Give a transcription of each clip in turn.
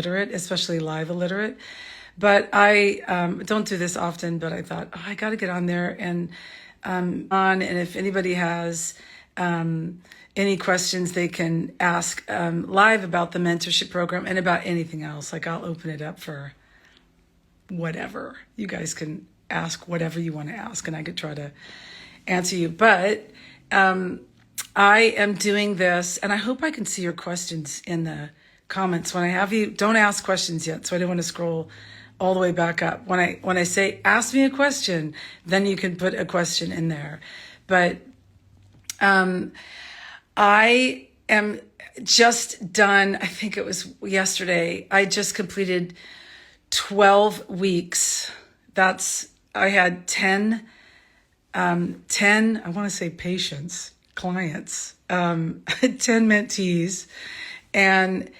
illiterate, especially live illiterate. But I don't do this often, but I thought, oh, I got to get on there and and if anybody has any questions they can ask live about the mentorship program and about anything else. Like, I'll open it up for whatever. You guys can ask whatever you want to ask, and I could try to answer you. But I am doing this, and I hope I can see your questions in the comments. When I have you, don't ask questions yet, so I don't want to scroll all the way back up. When I say ask me a question, then you can put a question in there. But I am just done. I think it was yesterday. I just completed 12 weeks. I had 10, I want to say patients, clients, 10 mentees, and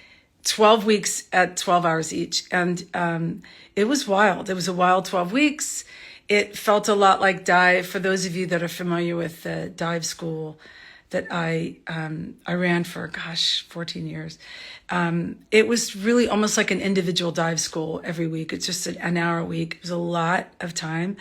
12 weeks at 12 hours each. And it was wild. It was a wild 12 weeks. It felt a lot like dive. For those of you that are familiar with the dive school that I ran for, 14 years. It was really almost like an individual dive school every week. It's just an hour a week. It was a lot of time.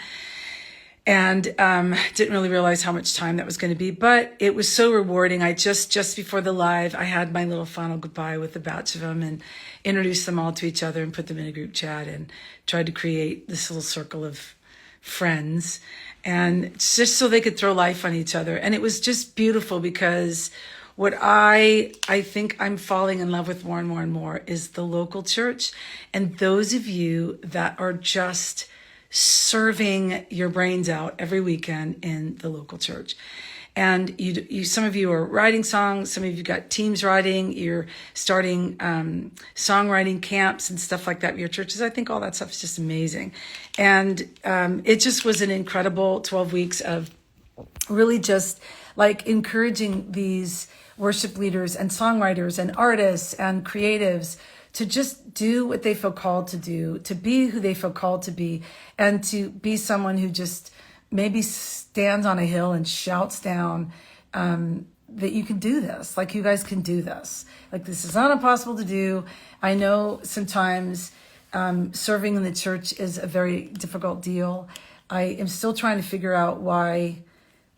And didn't really realize how much time that was going to be, but it was so rewarding. I just before the live, I had my little final goodbye with a batch of them and introduced them all to each other and put them in a group chat and tried to create this little circle of friends, and just so they could throw life on each other. And it was just beautiful, because what I think I'm falling in love with more and more and more is the local church, and those of you that are just serving your brains out every weekend in the local church. And you some of you are writing songs, some of you got teams writing, you're starting songwriting camps and stuff like that with your churches. I think all that stuff is just amazing. And it just was an incredible 12 weeks of really just like encouraging these worship leaders and songwriters and artists and creatives to just do what they feel called to do, to be who they feel called to be, and to be someone who just maybe stands on a hill and shouts down that you can do this, like you guys can do this. Like, this is not impossible to do. I know sometimes serving in the church is a very difficult deal. I am still trying to figure out why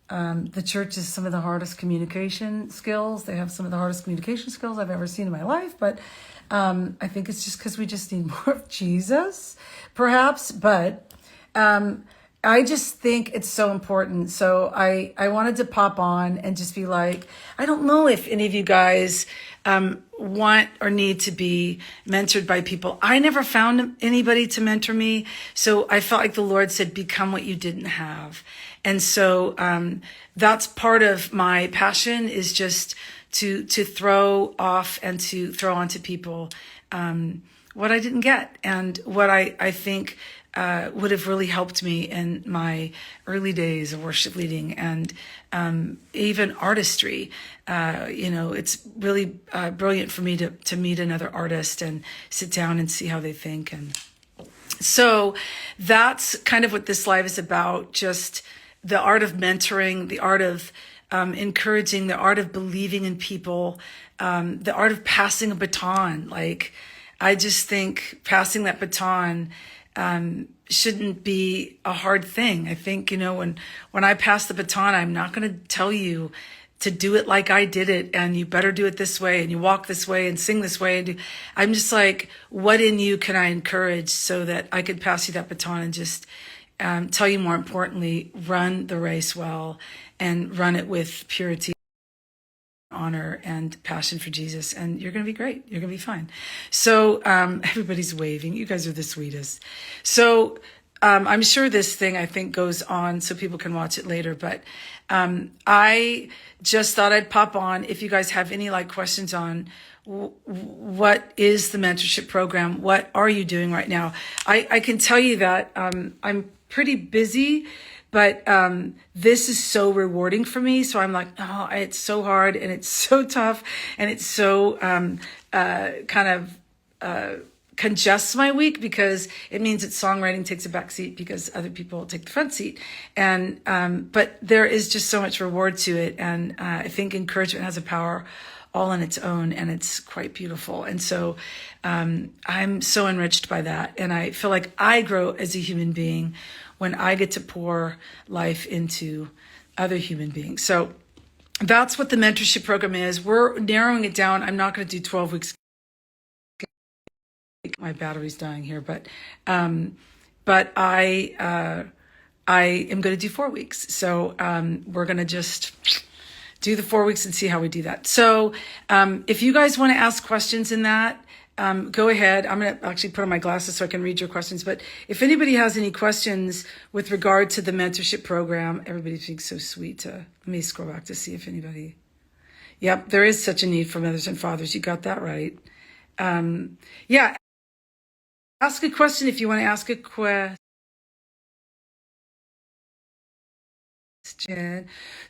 the church is some of the hardest communication skills. They have some of the hardest communication skills I've ever seen in my life, but I think it's just because we just need more of Jesus, perhaps. But I just think it's so important. So I wanted to pop on and just be like, I don't know if any of you guys want or need to be mentored by people. I never found anybody to mentor me. So I felt like the Lord said, become what you didn't have. And so that's part of my passion, is just to throw off and to throw onto people what I didn't get, and what I think would have really helped me in my early days of worship leading and even artistry. It's really brilliant for me to meet another artist and sit down and see how they think. And so that's kind of what this live is about, just the art of mentoring, the art of encouraging, the art of believing in people, the art of passing a baton. Like, I just think passing that baton shouldn't be a hard thing. I think, when I pass the baton, I'm not going to tell you to do it like I did it, and you better do it this way, and you walk this way and sing this way. I'm just like, what in you can I encourage so that I could pass you that baton and just tell you, more importantly, run the race well and run it with purity, honor, and passion for Jesus, and you're going to be great. You're going to be fine. So everybody's waving. You guys are the sweetest. So I'm sure this thing, I think, goes on so people can watch it later, but I just thought I'd pop on if you guys have any questions on what is the mentorship program? What are you doing right now? I can tell you that I'm pretty busy, but this is so rewarding for me. So I'm like, oh, it's so hard and it's so tough and it's so congests my week, because it means that songwriting takes a back seat because other people take the front seat. And but there is just so much reward to it. And I think encouragement has a power all on its own, and it's quite beautiful. And so I'm so enriched by that. And I feel like I grow as a human being when I get to pour life into other human beings. So that's what the mentorship program is. We're narrowing it down. I'm not going to do 12 weeks. My battery's dying here, but I am going to do 4 weeks. So we're going to just do the 4 weeks and see how we do that. So if you guys want to ask questions in that, go ahead. I'm going to actually put on my glasses so I can read your questions. But if anybody has any questions with regard to the mentorship program, everybody's being so sweet. Let me scroll back to see if anybody. Yep, there is such a need for mothers and fathers. You got that right. Yeah, ask a question if you want to ask a question.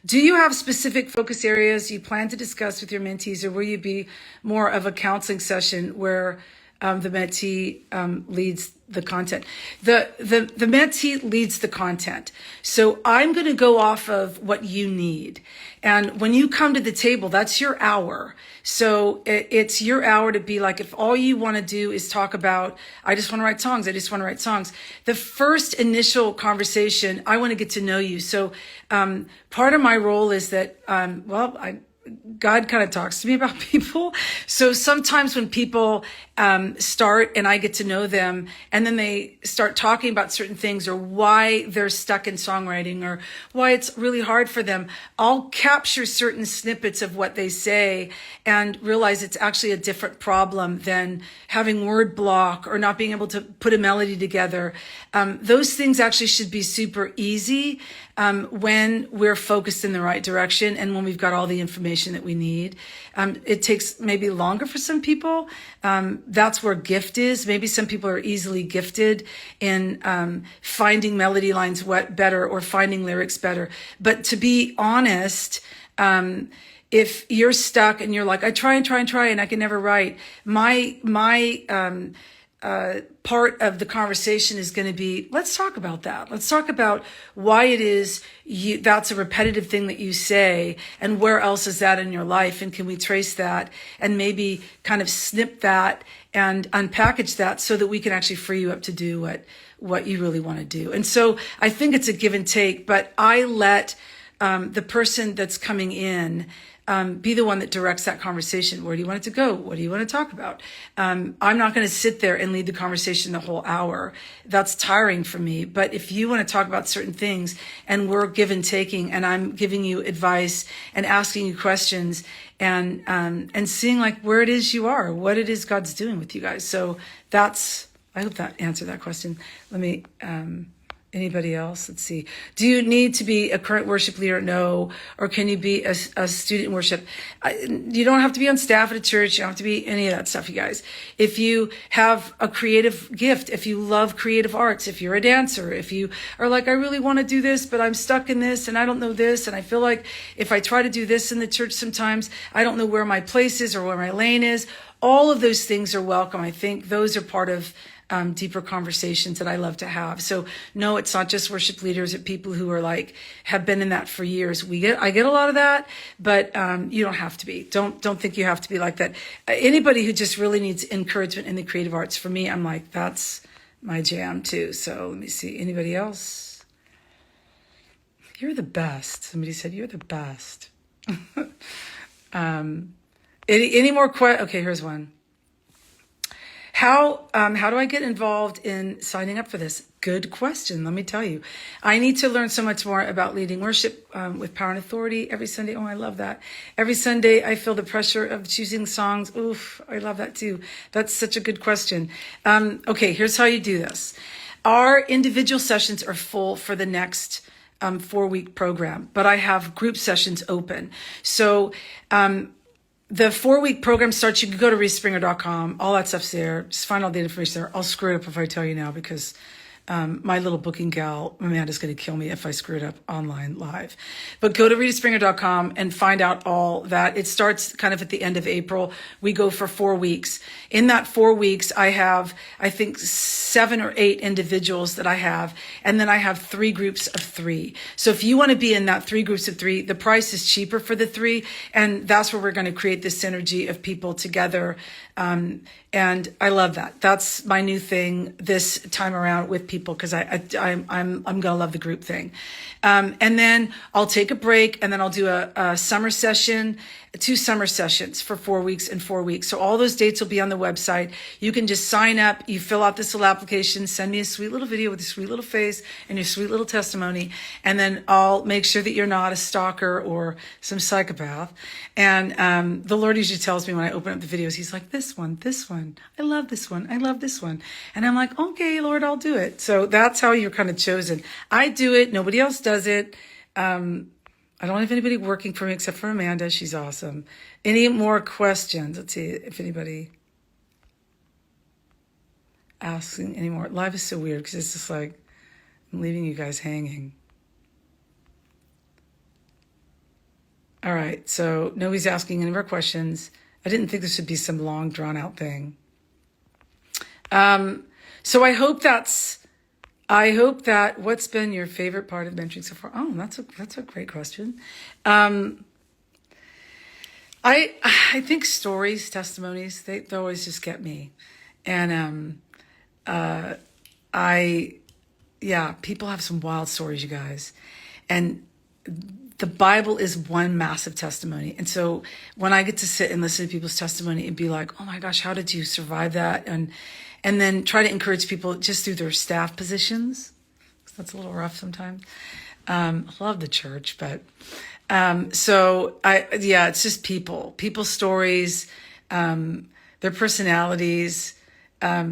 Do you have specific focus areas you plan to discuss with your mentees, or will you be more of a counseling session where the mentee leads the content? The mentee leads the content. So I'm going to go off of what you need. And when you come to the table, that's your hour. So it's your hour to be like, if all you want to do is talk about, I just want to write songs, I just want to write songs. The first initial conversation, I want to get to know you. So part of my role is that, God kind of talks to me about people. So sometimes when people start and I get to know them, and then they start talking about certain things or why they're stuck in songwriting or why it's really hard for them, I'll capture certain snippets of what they say and realize it's actually a different problem than having word block or not being able to put a melody together. Those things actually should be super easy when we're focused in the right direction and when we've got all the information that we need. It takes maybe longer for some people. That's where gift is. Maybe some people are easily gifted in finding melody lines better or finding lyrics better. But to be honest, if you're stuck and you're like, I try and I can never write, my part of the conversation is going to be, let's talk about that. Let's talk about why it is that's a repetitive thing that you say, and where else is that in your life, and can we trace that and maybe kind of snip that and unpackage that so that we can actually free you up to do what you really want to do. And so I think it's a give and take, but I let the person that's coming in be the one that directs that conversation. Where do you want it to go? What do you want to talk about? I'm not going to sit there and lead the conversation the whole hour. That's tiring for me. But if you want to talk about certain things and we're give and taking, and I'm giving you advice and asking you questions and seeing like where it is you are, what it is God's doing with you guys. So I hope that answered that question. Let me, anybody else? Let's see. Do you need to be a current worship leader? No. Or can you be a student in worship? You don't have to be on staff at a church. You don't have to be any of that stuff, you guys. If you have a creative gift, if you love creative arts, if you're a dancer, if you are like, I really want to do this, but I'm stuck in this and I don't know this. And I feel like if I try to do this in the church sometimes, I don't know where my place is or where my lane is. All of those things are welcome. I think those are part of deeper conversations that I love to have. So no, it's not just worship leaders, it's people who are like, have been in that for years. I get a lot of that, but you don't have to be. Don't think you have to be like that. Anybody who just really needs encouragement in the creative arts, for me, I'm like, that's my jam too. So let me see. Anybody else? You're the best. Somebody said you're the best. Any more questions? Okay, here's one. How do I get involved in signing up for this? Good question. Let me tell you, I need to learn so much more about leading worship with power and authority every Sunday. Oh, I love that. Every Sunday, I feel the pressure of choosing songs. Oof, I love that too. That's such a good question. Okay, here's how you do this. Our individual sessions are full for the next 4-week program, but I have group sessions open. So, the 4-week program starts, you can go to reespringer.com. All that stuff's there. Just find all the information there. I'll screw it up if I tell you now because My little booking gal, Amanda's going to kill me if I screw it up online live. But go to ritaspringer.com and find out all that. It starts kind of at the end of April. We go for 4 weeks. In that 4 weeks, I have, I think, 7 or 8 individuals that I have. And then I have 3 groups of 3. So if you want to be in that 3 groups of 3, the price is cheaper for the 3. And that's where we're going to create this synergy of people together. And I love that. That's my new thing this time around with people, because I'm gonna love the group thing. And then I'll take a break, and then I'll do a summer session, 2 summer sessions for 4 weeks and 4 weeks. So all those dates will be on the website. You can just sign up. You fill out this little application, send me a sweet little video with your sweet little face and your sweet little testimony, and then I'll make sure that you're not a stalker or some psychopath. And the Lord usually tells me when I open up the videos, he's like, this one, I love this one, I love this one. And I'm like, okay, Lord, I'll do it. So that's how you're kind of chosen. I do it. Nobody else does it. I don't have anybody working for me except for Amanda. She's awesome. Any more questions? Let's see if anybody asking anymore. Live is so weird because it's just like I'm leaving you guys hanging. All right, so nobody's asking any more questions. I didn't think this would be some long, drawn-out thing. So I hope that what's been your favorite part of mentoring so far? Oh, that's a great question. I think stories, testimonies, they always just get me. And people have some wild stories, you guys. And the Bible is one massive testimony. And so when I get to sit and listen to people's testimony and be like, oh my gosh, how did you survive that? And then try to encourage people just through their staff positions. That's a little rough sometimes. I love the church, but it's just people's stories, their personalities,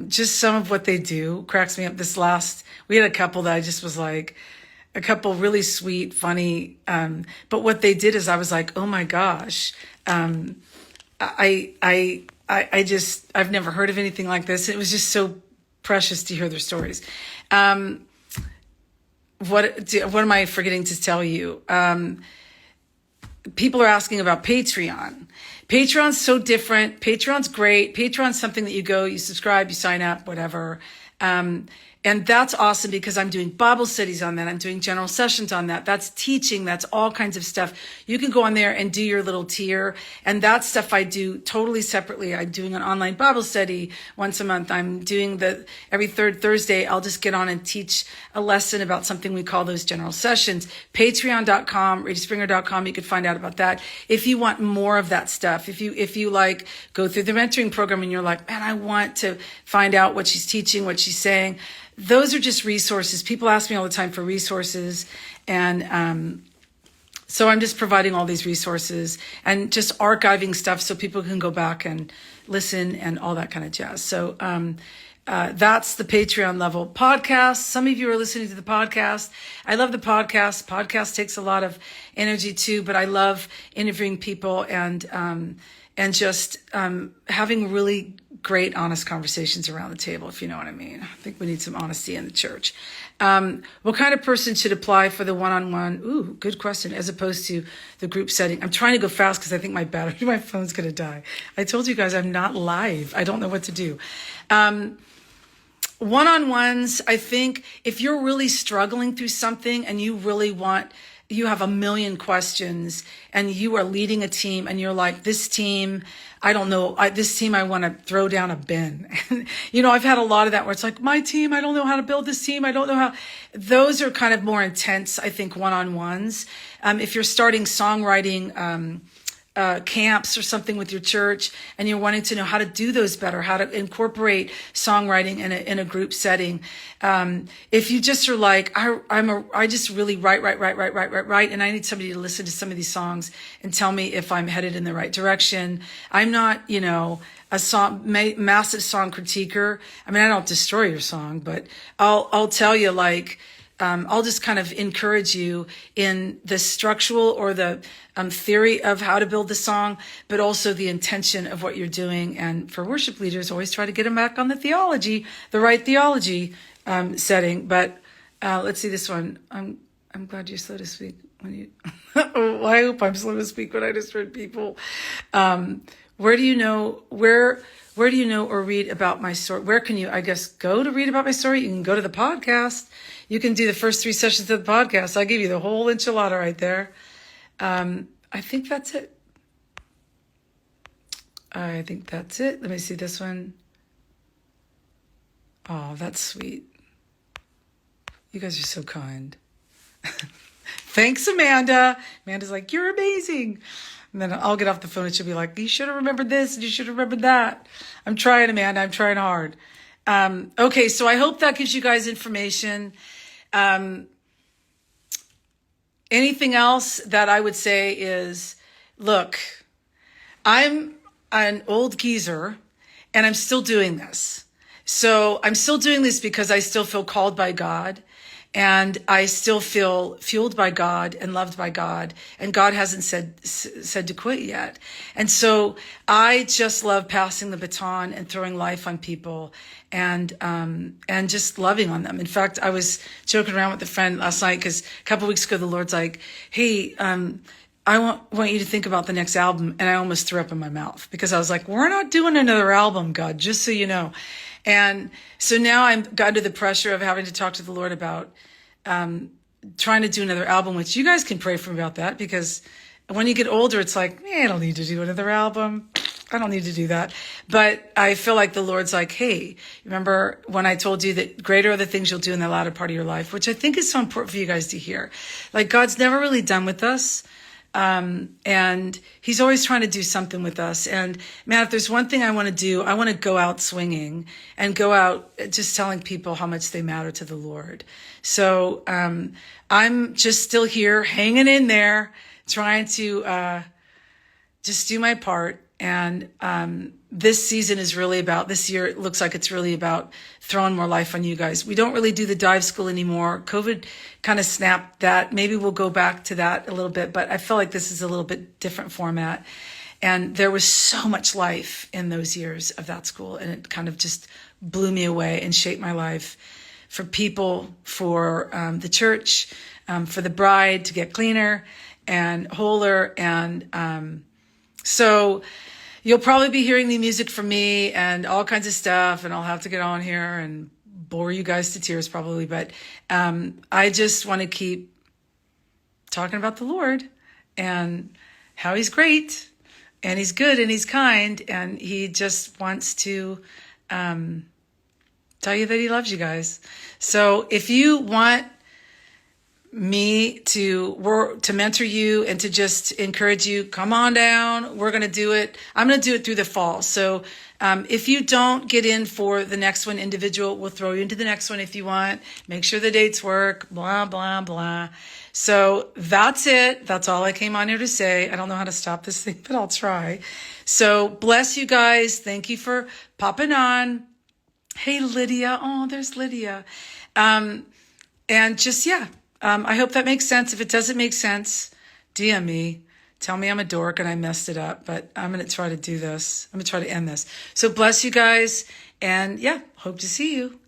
just some of what they do cracks me up. We had a couple that I just was like, a couple really sweet, funny, but what they did is I was like, oh my gosh, I've never heard of anything like this. It was just so precious to hear their stories. What am I forgetting to tell you? People are asking about Patreon. Patreon's so different. Patreon's great. Patreon's something that you subscribe, you sign up, whatever. And that's awesome because I'm doing Bible studies on that. I'm doing general sessions on that. That's teaching. That's all kinds of stuff. You can go on there and do your little tier. And that stuff I do totally separately. I'm doing an online Bible study once a month. I'm doing every third Thursday, I'll just get on and teach a lesson about something we call those general sessions. Patreon.com, ritaspringer.com, you can find out about that. If you want more of that stuff, if you like go through the mentoring program and you're like, man, I want to find out what she's teaching, what she's saying. Those are just resources. People ask me all the time for resources. And so I'm just providing all these resources and just archiving stuff so people can go back and listen and all that kind of jazz. So that's the Patreon level. Podcast. Some of you are listening to the podcast. I love the podcast. Podcast takes a lot of energy too, but I love interviewing people and just having really great, honest conversations around the table, if you know what I mean. I think we need some honesty in the church. What kind of person should apply for the one-on-one? Ooh, good question, as opposed to the group setting. I'm trying to go fast because I think my phone's going to die. I told you guys I'm not live. I don't know what to do. One-on-ones, I think if you're really struggling through something and you have a million questions and you are leading a team and you're like, this team, I don't know, this team, I want to throw down a bin. I've had a lot of that where it's like, my team, I don't know how to build this team. I don't know how. Those are kind of more intense, I think, one-on-ones. If you're starting songwriting, camps or something with your church and you're wanting to know how to do those better, how to incorporate songwriting in a group setting. If you just are like, I just really write, and I need somebody to listen to some of these songs and tell me if I'm headed in the right direction. I'm not, a massive song critiquer. I mean, I don't destroy your song, but I'll tell you, like, I'll just kind of encourage you in the structural or the theory of how to build the song, but also the intention of what you're doing. And for worship leaders, always try to get them back on the theology, the right theology setting. But let's see this one. I'm glad you're slow to speak when you. Oh, I hope I'm slow to speak when I just heard people. Where do you know or read about my story? Where can you, I guess, go to read about my story? You can go to the podcast. You can do the first 3 sessions of the podcast. I'll give you the whole enchilada right there. I think that's it. Let me see this one. Oh, that's sweet. You guys are so kind. Thanks, Amanda. Amanda's like, you're amazing. And then I'll get off the phone and she'll be like, you should have remembered this and you should have remembered that. I'm trying, Amanda. I'm trying hard. Okay, so I hope that gives you guys information. Anything else that I would say is, look, I'm an old geezer and I'm still doing this. So I'm still doing this because I still feel called by God. And I still feel fueled by God and loved by God. And God hasn't said to quit yet. And so I just love passing the baton and throwing life on people and just loving on them. In fact, I was joking around with a friend last night because a couple of weeks ago, the Lord's like, hey, I want you to think about the next album. And I almost threw up in my mouth because I was like, we're not doing another album, God, just so you know. And so now I'm got to the pressure of having to talk to the Lord about trying to do another album, which you guys can pray for me about that, because when you get older, it's like, I don't need to do another album. I don't need to do that. But I feel like the Lord's like, hey, remember when I told you that greater are the things you'll do in the latter part of your life, which I think is so important for you guys to hear. Like, God's never really done with us. And he's always trying to do something with us. And man, if there's one thing I want to do, I want to go out swinging and go out just telling people how much they matter to the Lord. So, I'm just still here hanging in there, trying to, just do my part. And, this season is really about, this year, it looks like it's really about throwing more life on you guys. We don't really do the dive school anymore. COVID kind of snapped that. Maybe we'll go back to that a little bit, but I feel like this is a little bit different format. And there was so much life in those years of that school. And it kind of just blew me away and shaped my life for people, for the church, for the bride to get cleaner and wholer. And so you'll probably be hearing the music from me and all kinds of stuff, and I'll have to get on here and bore you guys to tears probably. But I just want to keep talking about the Lord and how he's great and he's good and he's kind, and he just wants to tell you that he loves you guys. So if you want me to mentor you and to just encourage you, come on down. We're going to do it. I'm going to do it through the fall. So if you don't get in for the next one individual, we'll throw you into the next one if you want. Make sure the dates work, blah, blah, blah. So that's it. That's all I came on here to say. I don't know how to stop this thing, but I'll try. So bless you guys. Thank you for popping on. Hey, Lydia. Oh, there's Lydia. And just, yeah. I hope that makes sense. If it doesn't make sense, DM me. Tell me I'm a dork and I messed it up, but I'm going to try to do this. I'm going to try to end this. So bless you guys. And yeah, hope to see you.